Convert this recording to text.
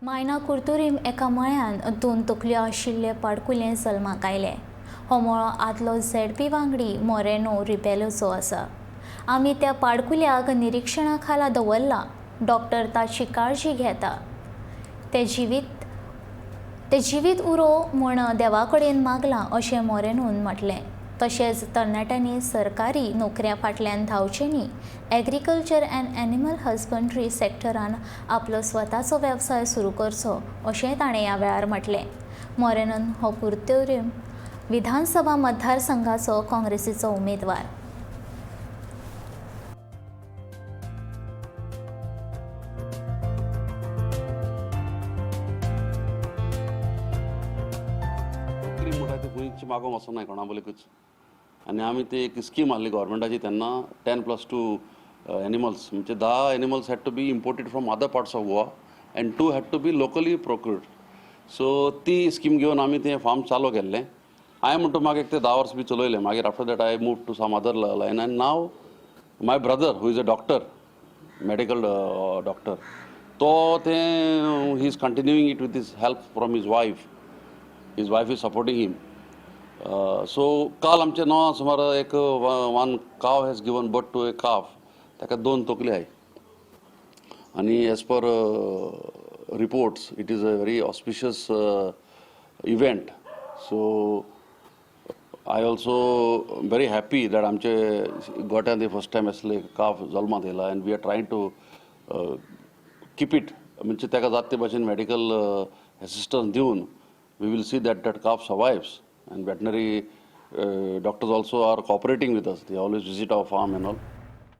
मायना कुर्तोरीम एका मळ्यान 2 तकल्यो आशिल्ले पाडकुलें जल्माक आयलें. हो मळो आदलो झेडपी वांगडी मोरेनो रिबेलोचो आसा. आमी त्या पाडकुल्याक निरीक्षणा खाला दवरला. डॉक्टर ताची काळजी घेता. ते जिवीत उरो म्हूण देवा कडेन मागलां अशें मोरेनोन म्हटलें. तशेंच तरणाट्यांनी सरकारी नोकऱ्यां फाटल्यान धांवचें न्ही. एग्रीकल्चर अँड एनिमल हजबंड्री सॅक्टरान आपलो स्वताचो वेवसाय सुरू करचो अशेंय ताणें ह्या वेळार म्हटलें. मोरेनोन हो कुर्तोरीम विधानसभा मतदारसंघाचो काँग्रेसीचो उमेदवार. गोंयची मागोवंक वचोंक ना कोणा बलेकूच. आनी आमी ती एक स्कीम आहली गव्हर्मेंटाची तेन्ना 10+2 एनिमल्स म्हणजे 10 animals had to be imported from other parts of Goa and 2 had to be locally procured. So ती स्कीम घेवन आमी तें फार्म चालू केल्लें. हांवें म्हणटा म्हाका एक ते 10 वर्स बी चलयलें. मागीर after that I move to some other line and now my brother who is a doctor, medical doctor, तो तें he is continuing it with his help from his wife. His wife is supporting him. So काल आमचे 9 सुमार एक one cow has given birth to a calf. ताका 2 तकली आहाय. आनी as per reports it is a very auspicious event. So I also very happy that आमचे गोट्यान the first time असले calf जल्माक येयला and we are trying to keep it. म्हणजे ताका जाता ते भाशेन medical assistance दिवन we will see that calf survives, and veterinary doctors also are cooperating with us. They always visit our farm and all.